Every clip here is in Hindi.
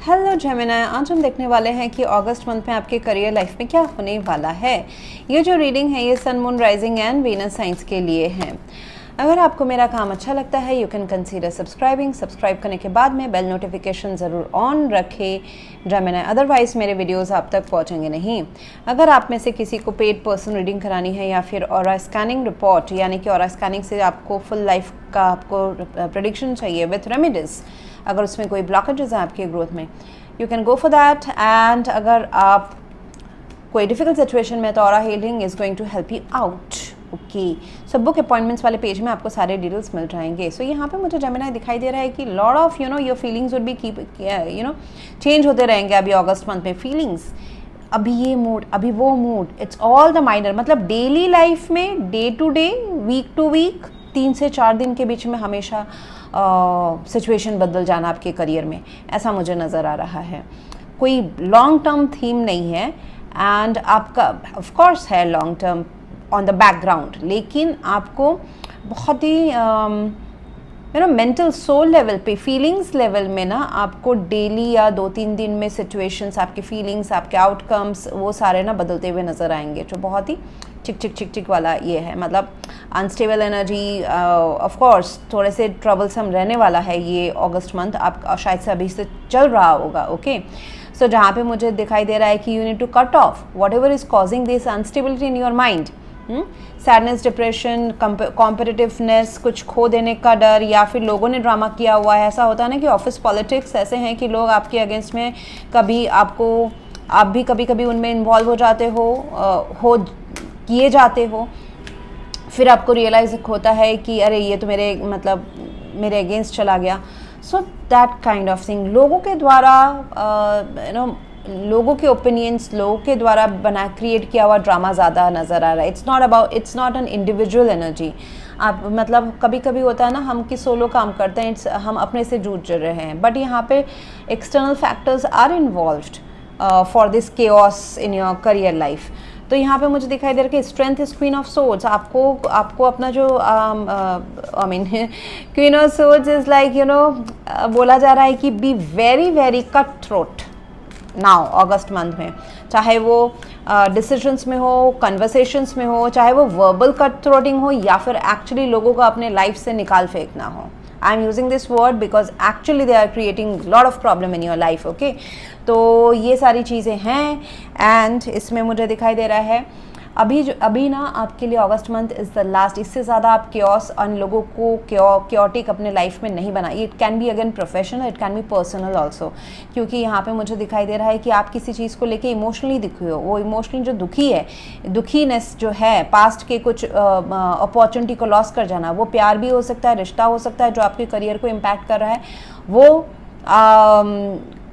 हेलो जेमिनी, आज हम देखने वाले हैं कि अगस्त मंथ में आपके करियर लाइफ में क्या होने वाला है। ये जो रीडिंग है ये sun moon rising and Venus signs के लिए है। अगर आपको मेरा काम अच्छा लगता है यू कैन कंसीडर सब्सक्राइब करने के बाद में बेल नोटिफिकेशन ज़रूर ऑन रखें जेमिनी, अदरवाइज़ मेरे वीडियोस आप तक पहुंचेंगे नहीं। अगर आप में से किसी को पेड पर्सन रीडिंग करानी है या फिर ऑरा स्कैनिंग रिपोर्ट यानी कि ऑरा स्कैनिंग से आपको फुल लाइफ का आपको प्रेडिक्शन चाहिए विथ रेमेडीज़, अगर उसमें कोई ब्लॉकेजेस हैं आपके ग्रोथ में you can go for that. And अगर आप कोई डिफिकल्ट सिचुएशन में तो aura healing is going to help you out. Okay, so book appointments वाले पेज में आपको सारे डिटेल्स मिल जाएंगे। सो यहाँ पे मुझे जेमिनी दिखाई दे रहा है कि lot of your feelings would be keep change होते रहेंगे अभी अगस्त मंथ में। फीलिंग्स अभी ये मूड अभी वो mood, it's all the minor, मतलब डेली लाइफ में day to day week to week 3 से 4 दिन के बीच में हमेशा सिचुएशन बदल जाना आपके करियर में, ऐसा मुझे नज़र आ रहा है। कोई लॉन्ग टर्म थीम नहीं है एंड आपका ऑफ कोर्स है long term on the background, लेकिन आपको बहुत ही मेंटल सोल लेवल पे, फीलिंग्स लेवल में ना आपको डेली या 2-3 दिन में सिचुएशंस, आपके फीलिंग्स, आपके आउटकम्स वो सारे ना बदलते हुए नज़र आएंगे, जो बहुत ही चिक वाला ये है। मतलब अनस्टेबल एनर्जी, ऑफ कोर्स थोड़े से ट्रबलसम रहने वाला है ये अगस्त मंथ, आप शायद से अभी से चल रहा होगा। ओके, सो जहाँ पे मुझे दिखाई दे रहा है कि you need to cut off whatever is causing this instability in your mind. Sadness, depression, competitiveness, कुछ खो देने का डर, या फिर लोगों ने ड्रामा किया हुआ है। ऐसा होता है ना कि ऑफिस पॉलिटिक्स ऐसे हैं कि लोग आपके अगेंस्ट में कभी आप भी कभी उनमें इन्वॉल्व हो जाते हो किए जाते हो, फिर आपको रियलाइज होता है कि अरे ये तो मेरे अगेंस्ट चला गया। So that kind of thing, लोगों के द्वारा लोगों के ओपिनियंस, लोगों के द्वारा क्रिएट किया हुआ ड्रामा ज़्यादा नज़र आ रहा है। It's not an individual energy. आप मतलब कभी होता है ना हम कि सोलो काम करते हैं, हम अपने से जूझ रहे हैं, बट यहाँ पे external factors are involved for this chaos in your career life. तो यहाँ पे मुझे दिखाई दे रहा है कि strength is queen of swords. आपको अपना जो queen of swords is like बोला जा रहा है कि be very very cut throat now August month में, चाहे वो डिसीजंस में हो, कन्वर्सेशंस में हो, चाहे वो वर्बल कट थ्रोटिंग हो या फिर एक्चुअली लोगों को अपने लाइफ से निकाल फेंकना हो। I am using this word because actually they are creating lot of problem in your life. Okay, तो ये सारी चीज़ें हैं एंड इसमें मुझे दिखाई दे रहा है अभी ना आपके लिए अगस्त मंथ इज़ द लास्ट। इससे ज़्यादा आप क्योस अन लोगों को क्योटिक अपने लाइफ में नहीं बना। It can be again professional, it can be personal also, क्योंकि यहाँ पे मुझे दिखाई दे रहा है कि आप किसी चीज़ को लेके इमोशनली दुखी हो। वो इमोशनली जो दुखीनेस जो है, पास्ट के कुछ अपॉर्चुनिटी को लॉस कर जाना, वो प्यार भी हो सकता है, रिश्ता हो सकता है जो आपके करियर को इम्पैक्ट कर रहा है, वो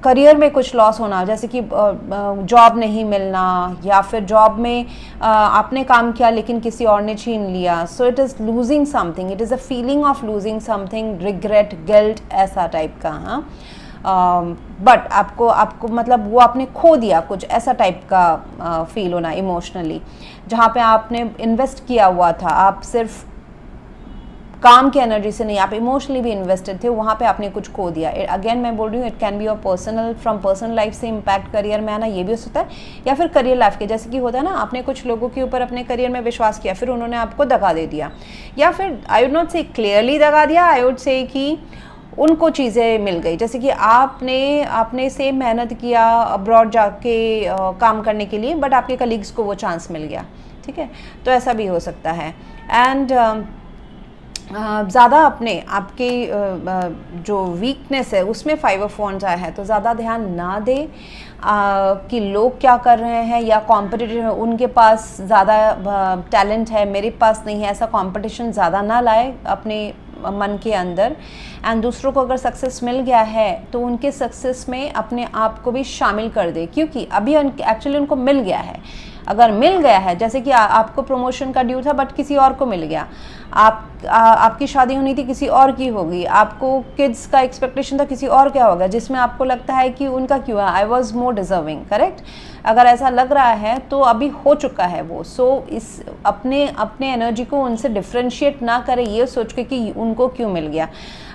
करियर में कुछ लॉस होना, जैसे कि जॉब नहीं मिलना या फिर जॉब में आपने काम किया लेकिन किसी और ने छीन लिया। So it is losing something, it is a feeling of losing something, regret, guilt, ऐसा टाइप का। हाँ, बट आपको मतलब वो आपने खो दिया कुछ, ऐसा टाइप का फील होना इमोशनली, जहाँ पे आपने इन्वेस्ट किया हुआ था, आप सिर्फ काम की एनर्जी से नहीं, आप इमोशनली भी इन्वेस्टेड थे, वहाँ पे आपने कुछ खो दिया। अगेन मैं बोल रही हूँ it can be your personal, from personal life से इम्पैक्ट करियर में आना, ये भी हो सकता है, या फिर करियर लाइफ के, जैसे कि होता है ना आपने कुछ लोगों के ऊपर अपने करियर में विश्वास किया, फिर उन्होंने आपको दगा दे दिया, या फिर आई वुड नॉट से क्लियरली दगा दिया, आई वुड से कि उनको चीज़ें मिल गई, जैसे कि आपने सेम मेहनत किया अब्रॉड जाके काम करने के लिए, बट आपके कलीग्स को वो चांस मिल गया। ठीक है, तो ऐसा भी हो सकता है। एंड ज़्यादा आपके जो वीकनेस है उसमें 5 ऑफ वॉन्ड्स आया है, तो ज़्यादा ध्यान ना दे कि लोग क्या कर रहे हैं या कॉम्पिटिटिव है, उनके पास ज़्यादा टैलेंट है मेरे पास नहीं है, ऐसा कंपटीशन ज़्यादा ना लाए अपने मन के अंदर। एंड दूसरों को अगर सक्सेस मिल गया है तो उनके सक्सेस में अपने आप को भी शामिल कर दे, क्योंकि अभी एक्चुअली उनको मिल गया है। अगर मिल गया है, जैसे कि आपको प्रमोशन का ड्यू था बट किसी और को मिल गया, आपकी शादी होनी थी किसी और की होगी, आपको किड्स का एक्सपेक्टेशन था किसी और क्या होगा, जिसमें आपको लगता है कि उनका क्यों है, I was more deserving, correct. अगर ऐसा लग रहा है तो अभी हो चुका है वो। सो इस अपने एनर्जी को उनसे डिफ्रेंशिएट ना करें ये सोच के कि उनको क्यों मिल गया।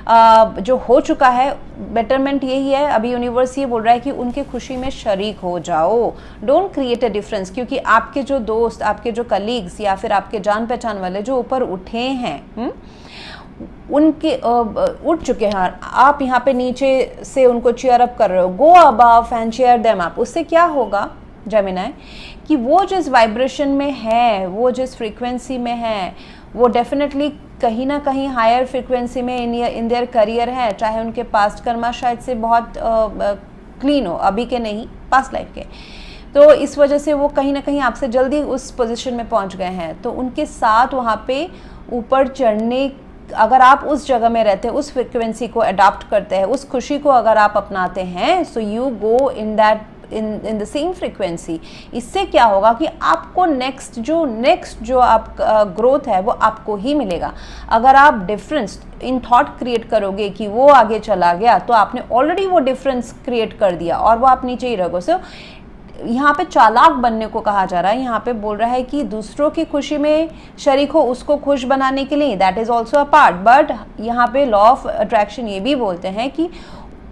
जो हो चुका है बेटरमेंट यही है, अभी यूनिवर्स ये बोल रहा है कि उनके खुशी में शरीक हो जाओ, डोंट क्रिएट अ डिफरेंस, क्योंकि आपके जो दोस्त, आपके जो कलीग्स या फिर आपके जान पहचान वाले जो ऊपर उठे हैं, उनके उठ चुके हैं, आप यहाँ पे नीचे से उनको चीयर अप कर रहे हो, go above and cheer them up. उससे क्या होगा जेमिनी, कि वो जिस वाइब्रेशन में है, वो जिस फ्रीक्वेंसी में है, वो डेफिनेटली कहीं ना कहीं हायर फ्रीक्वेंसी में इन देयर करियर है, चाहे उनके पास्ट कर्मा शायद से बहुत क्लीन हो, अभी के नहीं, पास्ट लाइफ के। तो इस वजह से वो कहीं ना कहीं आपसे जल्दी उस पोजीशन में पहुंच गए हैं। तो उनके साथ वहाँ पे ऊपर चढ़ने, अगर आप उस जगह में रहते हैं, उस फ्रिक्वेंसी को अडॉप्ट करते हैं, उस खुशी को अगर आप अपनाते हैं, so you go in that in the same frequency. इससे क्या होगा कि आपको नेक्स्ट जो आप ग्रोथ है वो आपको ही मिलेगा। अगर आप डिफरेंस इन थॉट क्रिएट करोगे कि वो आगे चला गया, तो आपने ऑलरेडी वो डिफरेंस क्रिएट कर दिया और वो आप नीचे ही रहोगे। सो यहाँ पे चालाक बनने को कहा जा रहा है, यहाँ पे बोल रहा है कि दूसरों की खुशी में शरीक हो, उसको खुश बनाने के लिए, that is also a part. But यहाँ पे लॉ ऑफ अट्रैक्शन ये भी बोलते हैं कि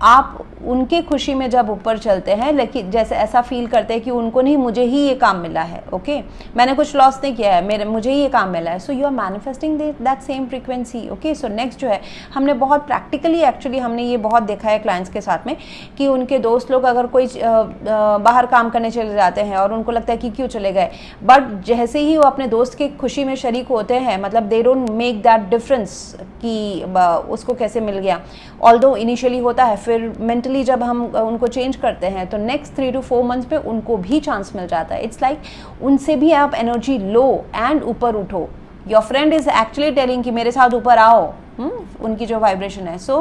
आप उनके खुशी में जब ऊपर चलते हैं, लेकिन जैसे ऐसा फील करते हैं कि उनको नहीं, मुझे ही ये काम मिला है, ओके मैंने कुछ लॉस नहीं किया है, मुझे ही ये काम मिला है। So you are manifesting that same frequency, okay. So next जो है, हमने बहुत प्रैक्टिकली एक्चुअली हमने ये बहुत देखा है क्लाइंट्स के साथ में, कि उनके दोस्त लोग अगर कोई बाहर काम करने चले जाते हैं और उनको लगता है कि क्यों चले गए, बट जैसे ही वो अपने दोस्त की खुशी में शरीक होते हैं, मतलब they don't make that difference कि उसको कैसे मिल गया, ऑल्दो इनिशियली होता है, फिर मेंटली जब हम उनको चेंज करते हैं तो नेक्स्ट 3 to 4 मंथ्स पे उनको भी चांस मिल जाता है। इट्स लाइक उनसे भी आप एनर्जी लो एंड ऊपर उठो। Your friend is actually telling कि मेरे साथ ऊपर आओ, उनकी जो वाइब्रेशन है। सो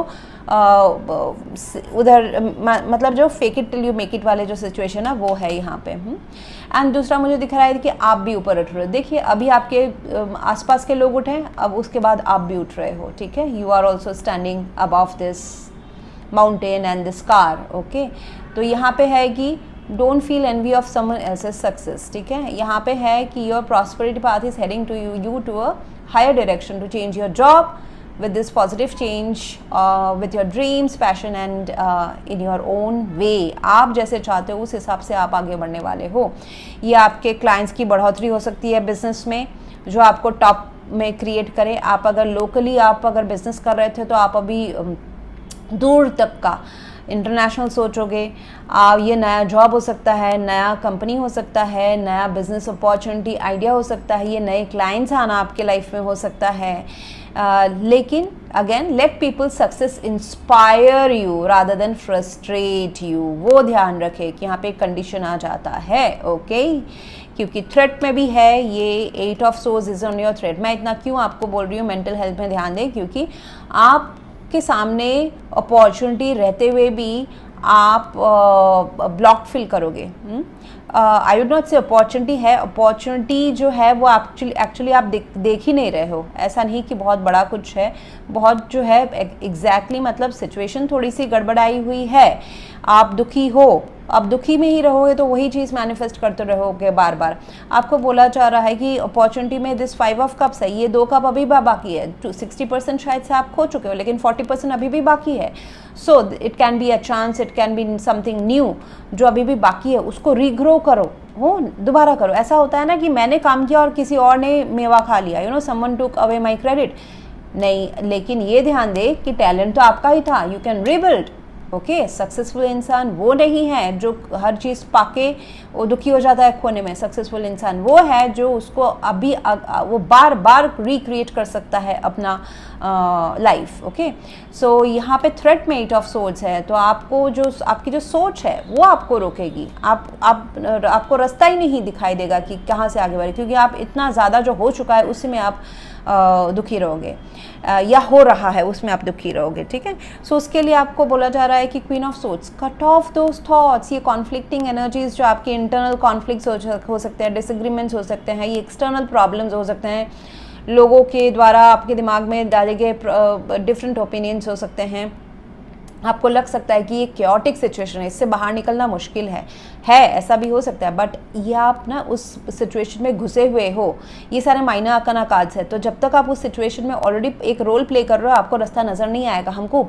उधर मतलब जो fake it till you make it वाले जो सिचुएशन है वो है यहाँ पे। एंड दूसरा मुझे दिख रहा है कि आप भी ऊपर उठ रहे हो। देखिए अभी आपके आसपास के लोग उठे, अब उसके बाद आप भी उठ रहे हो, ठीक है। You are also standing above this mountain and this car, okay. तो यहाँ पे है कि don't feel envy of someone else's success, ठीक है। यहाँ पे है कि your prosperity path is heading to you to a higher direction to change your job with this positive change, with your dreams, passion and in your own way। आप जैसे चाहते हो उस हिसाब से आप आगे बढ़ने वाले हो। ये आपके क्लाइंट्स की बढ़ोतरी हो सकती है बिजनेस में, जो आपको टॉप में क्रिएट करे। आप अगर लोकली आप अगर बिजनेस कर रहे थे तो आप अभी दूर तक का इंटरनेशनल सोचोगे। ये नया जॉब हो सकता है, नया कंपनी हो सकता है, नया बिजनेस अपॉर्चुनिटी आइडिया हो सकता है, ये नए क्लाइंट्स आना आपके लाइफ में हो सकता है। लेकिन again let people success inspire you rather than frustrate you. वो ध्यान रखें कि यहाँ पे एक कंडीशन आ जाता है, ओके क्योंकि थ्रेट में भी है ये 8 of source is on your threat. मैं इतना क्यों आपको बोल रही हूँ मेंटल हेल्थ में ध्यान दें, क्योंकि आप के सामने अपॉर्चुनिटी रहते हुए भी आप ब्लॉक फील करोगे। आई वुड नॉट से अपॉर्चुनिटी है, अपॉर्चुनिटी जो है वो एक्चुअली आप देख ही नहीं रहे हो। ऐसा नहीं कि बहुत बड़ा कुछ है, बहुत जो है एग्जैक्टली मतलब सिचुएशन थोड़ी सी गड़बड़ाई हुई है, आप दुखी हो, अब दुखी में ही रहोगे तो वही चीज़ मैनिफेस्ट करते रहोगे बार बार। आपको बोला जा रहा है कि अपॉर्चुनिटी में दिस 5 ऑफ कप्स है, ये 2 कप अभी बाकी है। 60% शायद से आप खो चुके हो, लेकिन 40% अभी भी बाकी है। So it can be a chance, it can be something new जो अभी भी बाकी है, उसको रीग्रो करो, वो दोबारा करो। ऐसा होता है ना कि मैंने काम किया और किसी और ने मेवा खा लिया, you know someone took away my credit. नहीं, लेकिन ये ध्यान दे कि टैलेंट तो आपका ही था, you can rebuild, okay. Successful इंसान वो नहीं है जो हर चीज़ पाके वो दुखी हो जाता है खोने में। सक्सेसफुल इंसान वो है जो उसको अभी वो बार बार रिक्रिएट कर सकता है अपना लाइफ, ओके। सो यहाँ पे थ्रेट में 8 ऑफ सोर्ड्स है, तो आपको जो आपकी जो सोच है वो आपको रोकेगी। आपको रास्ता ही नहीं दिखाई देगा कि कहाँ से आगे बढ़े, क्योंकि आप इतना ज़्यादा जो हो चुका है उसी में आप दुखी रहोगे, या हो रहा है उसमें आप दुखी रहोगे, ठीक है। सो उसके लिए आपको बोला जा रहा है कि queen of swords, cut of those thoughts. ये कॉन्फ्लिक्टिंग एनर्जीज जो आपके इंटरनल कॉन्फ्लिक्ट्स हो सकते हैं, डिसएग्रीमेंट्स हो सकते हैं, ये एक्सटर्नल प्रॉब्लम्स हो सकते हैं, लोगों के द्वारा आपके दिमाग में डाले गए डिफरेंट ओपिनियंस हो सकते हैं, आपको लग सकता है कि ये क्योटिक सिचुएशन है, इससे बाहर निकलना मुश्किल है, ऐसा भी हो सकता है, बट ये आप ना उस सिचुएशन में घुसे हुए हो, ये सारे माइनर आर्काना कार्ड्स है। तो जब तक आप उस सिचुएशन में ऑलरेडी एक रोल प्ले कर रहे हो, आपको रास्ता नज़र नहीं आएगा। हमको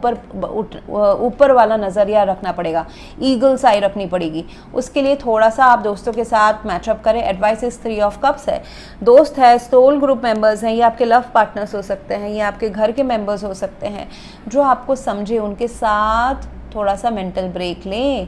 ऊपर वाला नज़रिया रखना पड़ेगा, ईगल्स आई रखनी पड़ेगी। उसके लिए थोड़ा सा आप दोस्तों के साथ मैचअप करें। एडवाइस इज 3 ऑफ कप्स है, दोस्त है, सोल ग्रुप मेंबर्स हैं, ये आपके लव पार्टनर्स हो सकते हैं, ये आपके घर के मेंबर्स हो सकते हैं जो आपको समझे। उनके साथ थोड़ा सा मेंटल ब्रेक लें।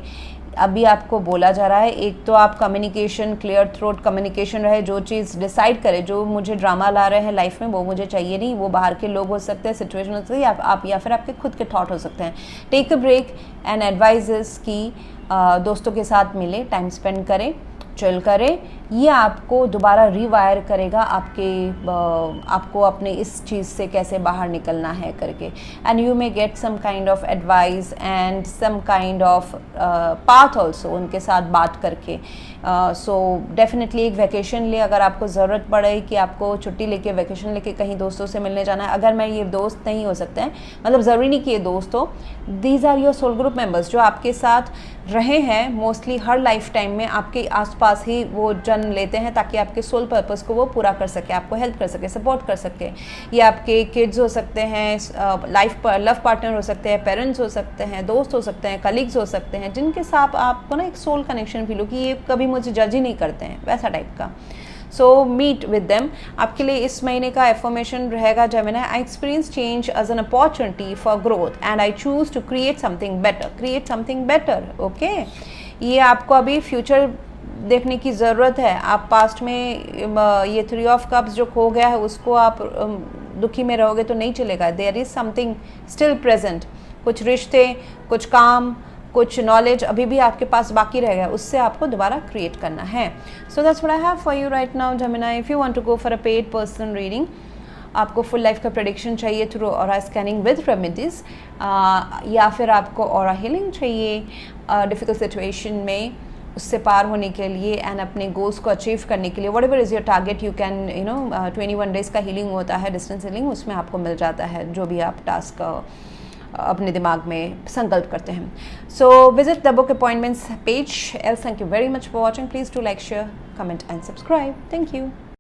अभी आपको बोला जा रहा है, एक तो आप कम्युनिकेशन, क्लियर थ्रोट कम्युनिकेशन रहे, जो चीज़ डिसाइड करें, जो मुझे ड्रामा ला रहे हैं लाइफ में वो मुझे चाहिए नहीं। वो बाहर के लोग हो सकते हैं, सिचुएशन हो सकती है, आप या फिर आपके खुद के थॉट हो सकते हैं। Take a break and advices की दोस्तों के साथ मिले, टाइम स्पेंड करें, चिल करें। ये आपको दोबारा रिवायर करेगा आपको अपने इस चीज़ से कैसे बाहर निकलना है करके। And you may get some kind of advice and some kind of path also उनके साथ बात करके। सो डेफिनेटली एक वैकेशन ले, अगर आपको ज़रूरत पड़े कि आपको छुट्टी लेके वैकेशन लेके कहीं दोस्तों से मिलने जाना है। अगर मैं ये दोस्त नहीं हो सकते हैं, मतलब ज़रूरी नहीं कि ये दोस्त हो, these are your soul group members जो आपके साथ रहे हैं मोस्टली हर लाइफ टाइम में, आपके आसपास ही वो जन्म लेते हैं ताकि आपके सोल पर्पस को वो पूरा कर सके, आपको हेल्प कर सके, सपोर्ट कर सके। ये आपके किड्स हो सकते हैं, लव पार्टनर हो सकते हैं, पेरेंट्स हो सकते हैं, दोस्त हो सकते हैं, कलीग्स हो सकते हैं, जिनके साथ आपको ना एक सोल कनेक्शन फील हो कि ये कभी मुझे जज ही नहीं करते हैं, वैसा टाइप का। So meet with them. आपके लिए इस महीने का एफर्मेशन रहेगा Gemini, I experience change as an opportunity for growth and I choose to create something better. Okay, ये आपको अभी फ्यूचर देखने की ज़रूरत है। आप पास्ट में ये 3 ऑफ कप्स जो खो गया है उसको आप दुखी में रहोगे तो नहीं चलेगा। There is something still present, कुछ रिश्ते, कुछ काम, कुछ नॉलेज अभी भी आपके पास बाकी रह गया, उससे आपको दोबारा क्रिएट करना है। So that's what I have for you right now Gemini. If you want to go for a paid personal reading, आपको फुल लाइफ का प्रेडिक्शन चाहिए through aura scanning with remedies, या फिर आपको ऑरा हीलिंग चाहिए डिफ़िकल्ट सिचुएशन में उससे पार होने के लिए एंड अपने गोल्स को अचीव करने के लिए, what ever is your target, you can 21 days का हीलिंग होता है, डिस्टेंस हीलिंग, उसमें आपको मिल जाता है जो भी आप टास्क अपने दिमाग में संकल्प करते हैं। So visit the book appointments page. Else thank you very much for watching. Please do like, share, comment and subscribe. Thank you.